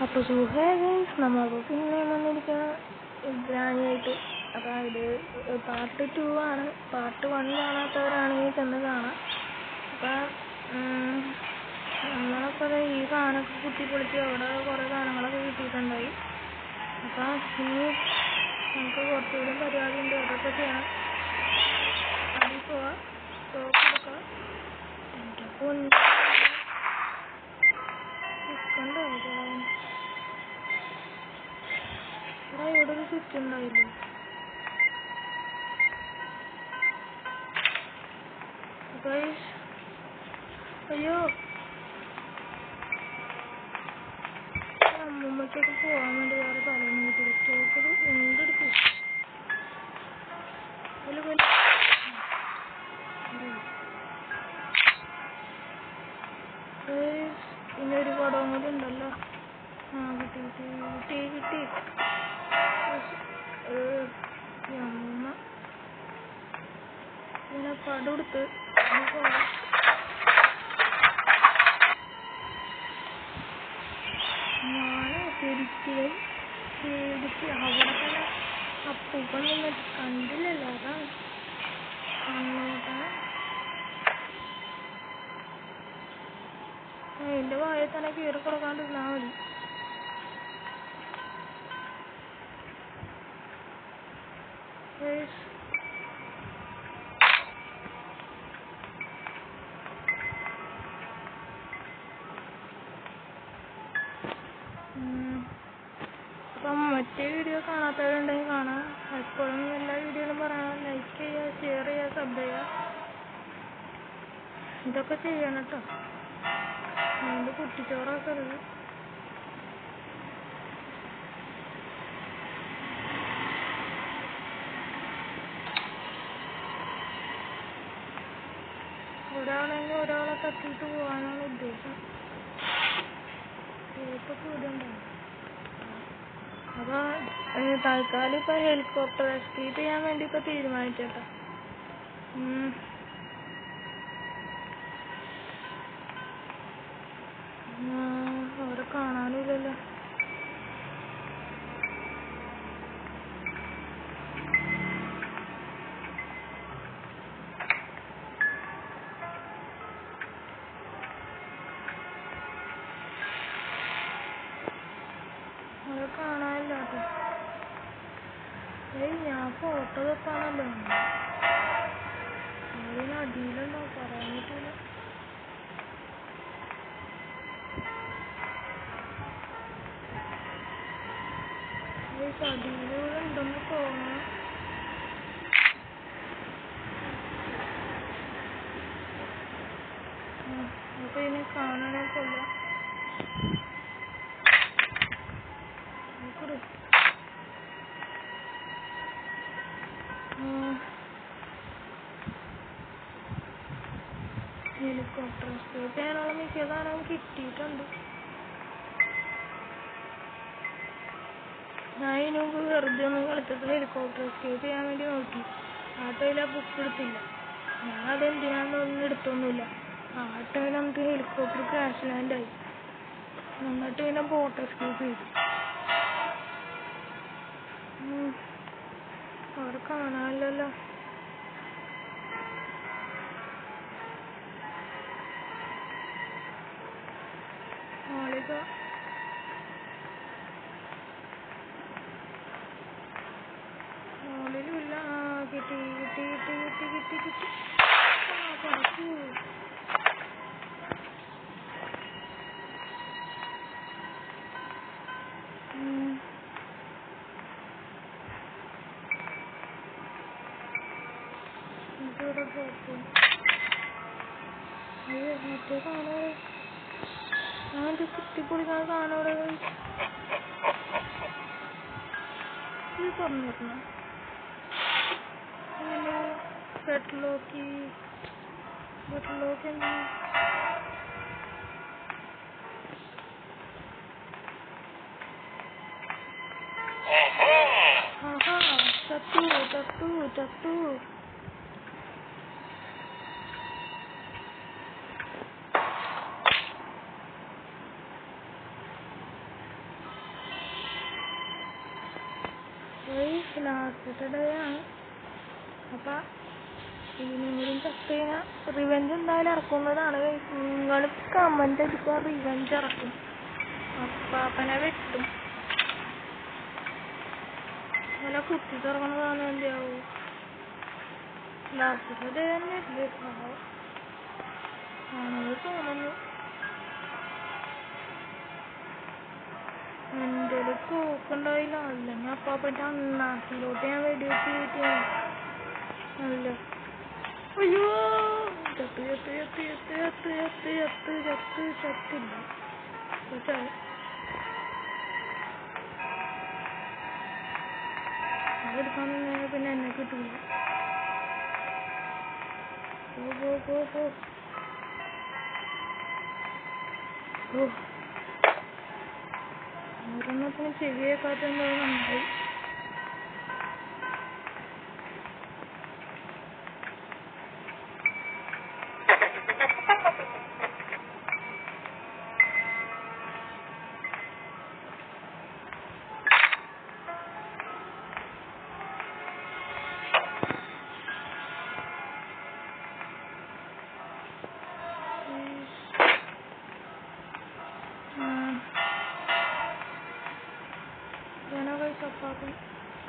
അപ്പോൾ നമ്മൾ പിന്നെ വന്നിരിക്കുന്ന ഗ്രാനിയായിട്ട്. അതായത് പാർട്ട് 2 ആണ്. പാർട്ട് 1 കാണാത്തവരാണെങ്കിൽ ചെന്ന് കാണാം. അപ്പം നമ്മളപ്പോൾ ഈ സാധനമൊക്കെ കുത്തിപ്പൊളിച്ച് അവിടെ കുറേ സാധനങ്ങളൊക്കെ കിട്ടിയിട്ടുണ്ടായി. അപ്പം ഇനി നമുക്ക് കുറച്ചുകൂടി പരിപാടി ഉണ്ട്, അതൊക്കെ ചെയ്യണം. അതിൽ പോവാം, സ്റ്റോക്ക് എടുക്കാം. എൻ്റെ പൊന്നോ നിൽക്കണ്ടോ ഇവിടെ ഒരു സ്വിച്ച് ഉണ്ടായില്ലേ? അയ്യോ അമ്മൂമ്മക്കൊക്കെ പോകാൻ വേണ്ടി വേറെ സ്ഥലമൊന്നും കിട്ടില്ല. സ്റ്റോക്ക് എന്തെടുക്കും പിന്നെ ഒരു പടവും കൂടി ഉണ്ടല്ലോ. കിട്ടി അമ്മൂമ്മ പിന്നെ പടം എടുത്ത് ഞാൻ ശരിക്കും പേടിച്ച് അവിടെ തന്നെ അപ്പൂപ്പൻ നിന്നിട്ട് കണ്ടില്ലല്ലോ. അതാണ് കണ്ണോട്ടാണ്. അതിൻ്റെ വായിൽ തന്നെ കീറി കൊടുക്കാണ്ടിരുന്നാൽ മതി. അപ്പം മറ്റേ വീഡിയോ കാണാത്തവരുണ്ടെങ്കിൽ കാണാം. എപ്പോഴും എല്ലാ വീഡിയോയിലും പറയണം, ലൈക്ക് ചെയ്യുക, ഷെയർ ചെയ്യുക, സബ് ചെയ്യുക, ഇതൊക്കെ ചെയ്യണം കേട്ടോ. അതുകൊണ്ട് കുട്ടിച്ചോറാക്കരുത്. ഒരാളെങ്കിൽ ഒരാളെ തട്ടിയിട്ട് പോകാനാണ് ഉദ്ദേശം. കേട്ടൊക്കെ ഇവിടെ ഉണ്ടാവും. അപ്പോൾ തൽക്കാലം ഇപ്പോൾ ഹെലികോപ്റ്റർ എസ്കേപ്പ് ചെയ്യാൻ വേണ്ടി ഇപ്പോൾ തീരുമാനിച്ചേട്ടാ. അവരെ കാണാനില്ലല്ലോ. അവരെ കാണാനില്ല കേട്ടോ. ഞാൻ ഫോട്ടോ വെക്കാണല്ലോ. അതിനടിയിലുണ്ടോ പറയാൻ പറ്റില്ല. അടിയിലൂടെ ഉണ്ടെന്ന് തോന്നണം. അപ്പൊ ഇതിനെ കാണാനേ കൊള്ളാം. ഹെലികോപ്റ്റർ എസ്കേപ്പ് ചെയ്യാനുള്ള മിക്ക സാധനവും കിട്ടിയിട്ടുണ്ട്. ഞാൻ ഇതിനു മുമ്പ് വെറുതെ ഒന്ന് കളിച്ചത് ഹെലികോപ്റ്റർ എസ്കേപ്പ് ചെയ്യാൻ വേണ്ടി നോക്കി. ആ ടൈമിൽ ആ ബുക്ക് എടുത്തില്ല. ഞാൻ അതെന്തിനാന്നൊന്നും എടുത്തൊന്നുമില്ല. ആ ടൈമിൽ നമുക്ക് ഹെലികോപ്റ്റർ ക്രാഷ് ലാൻഡായി. എന്നിട്ട് പിന്നെ ബോട്ട് എസ്കേപ്പ് ചെയ്തു. അവിടെ കാണാനില്ലല്ലോ. മോളിലുമില്ല. കിട്ടി. പഠിക്കൂ. ഇവിടെ പോട്ടു. അയ്യോ മറ്റേ കാണാറ്. ഞാനെൻ്റെ കുത്തിപ്പൊളിക്കാൻ കാണാറ്. ഇത് പറഞ്ഞിരുന്നു പെട്ലോക്ക് എന്താ? ചത്തു. ലാസ്റ്റത്തെ ഡേ ആണ്. അപ്പം ഇതിനും കൂടി ചത്ത് കഴിഞ്ഞാൽ റിവെഞ്ച് എന്തായാലും ഇറക്കുന്നതാണ്. നിങ്ങൾ കമന്റ് അടിക്കുക, റിവെഞ്ച് ഇറക്കും. അപ്പാപ്പനെ വെട്ടും. നല്ല കുത്തി തുറക്കണതാണ് എന്താവും. ലാസ്റ്റത്തെ ഡേ തന്നെ ഇല്ലേ ആണത് തോന്നുന്നു. എൻ്റെ ഒരു കോക്കുണ്ടായില്ല. അല്ലെങ്കിൽ അപ്പാപ്പൻ്റെ അണ്ണാക്കിലോട്ട് ഞാൻ വെടിവെച്ച് കയറ്റിയാണ്. അല്ല അയ്യോ ചത്തില്ല അതെടുക്കാൻ നിന്ന് പിന്നെ എന്നെ കിട്ടൂല. ഒരെണ്ണത്തിന് ചെവിയേക്കാറ്റെന്തോ നന്നായി.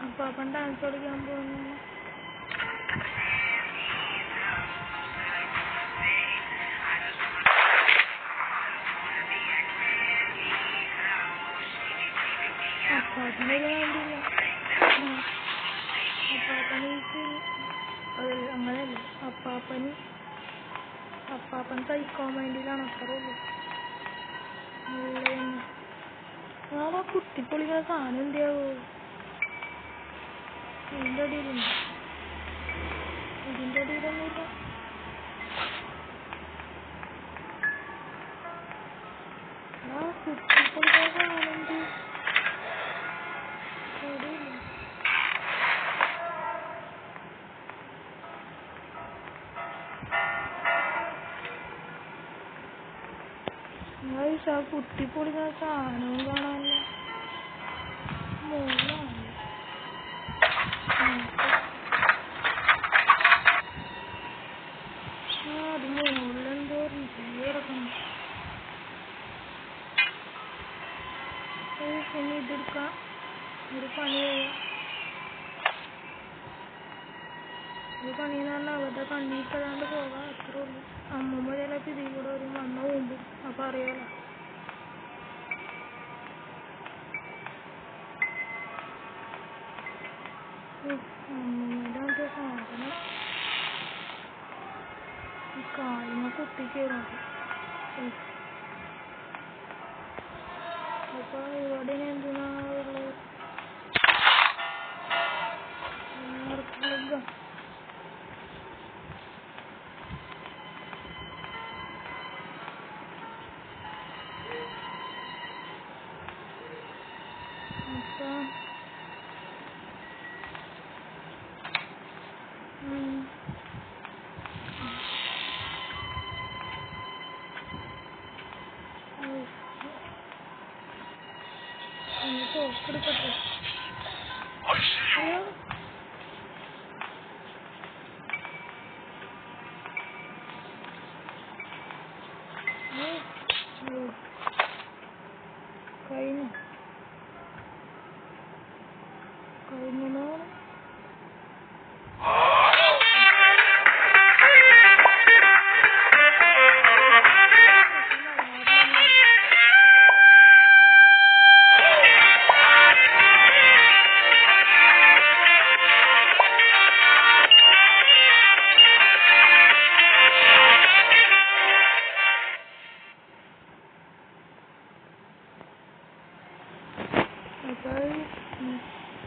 അപ്പാപ്പൻ ഡാൻസ് കളിക്കാൻ പോകുന്നു. അപ്പാപ്പനെ വേണ്ടിയില്ല. അപ്പാപ്പനേക്ക് അതല്ല അങ്ങനെയല്ല. അപ്പാപ്പൻ കഴിക്കാൻ വേണ്ടിയിലാണ്. അത്രേ ഉള്ളൂ. ആ കുത്തിപ്പൊളിക്കുന്ന സാധനം എന്തിയാവോ ഇതിൻ്റെ അടിയിലുണ്ട്. ഇതിൻ്റെ അടിയിലൊന്നുമില്ല. ആ കുത്തിപ്പൊളിക്കുന്ന സാധനം എന്ത് അടിയില്ല. ആ കുത്തിപ്പൊളിക്കുന്ന സാധനവും കാണാനില്ല. മൂന്നാണ് അത് മുകളിലെന്തോ കിടക്കണം. ഇനി ഇതെടുക്കാം. ഒരു പണി ചെയ്യാം. ഒരു പണിയെന്ന് പറഞ്ഞാൽ അവരുടെ കണ്ണീക്കതാണ്ട് പോകാം. അത്രേ ഉള്ളൂ. അമ്മമ്മ ചിലപ്പോൾ ഇതിൽ കൂടെ ഒരു മണ്ണ് പോകുമ്പോൾ അപ്പം അറിയാലോ. അമ്മമ്മയുടെ സാധനം ഈ കാലിമ കുത്തിക്കയറുന്നത്. അപ്പൊ ഇവിടെ എന്തിനാണുള്ളത്? കൊടുക്കട്ടെ.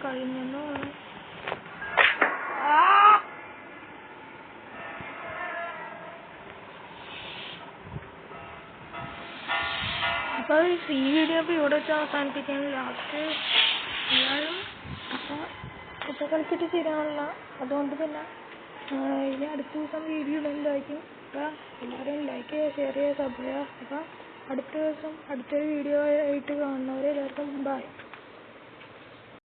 കഴിഞ്ഞോ അപ്പോൾ ഈ വീഡിയോ ഇപ്പോൾ ഇവിടെ വെച്ച് അവസാനിപ്പിക്കാൻ. ലാസ്റ്റ് എല്ലാവരും ഇപ്പോൾ കളിച്ചിട്ട് ശരിയാണല്ലോ. അതുകൊണ്ട് പിന്നെ ഇനി അടുത്ത ദിവസം വീഡിയോ ഇടുന്നതായിരിക്കും. അപ്പോൾ എല്ലാവരും ലൈക്ക് ചെയ്യുക, ഷെയർ ചെയ്യുക, സബ് ചെയ്യുക. അപ്പോൾ അടുത്ത ദിവസം അടുത്തൊരു വീഡിയോ ആയിട്ട് കാണുന്നവരെ എല്ലാവർക്കും ബൈ.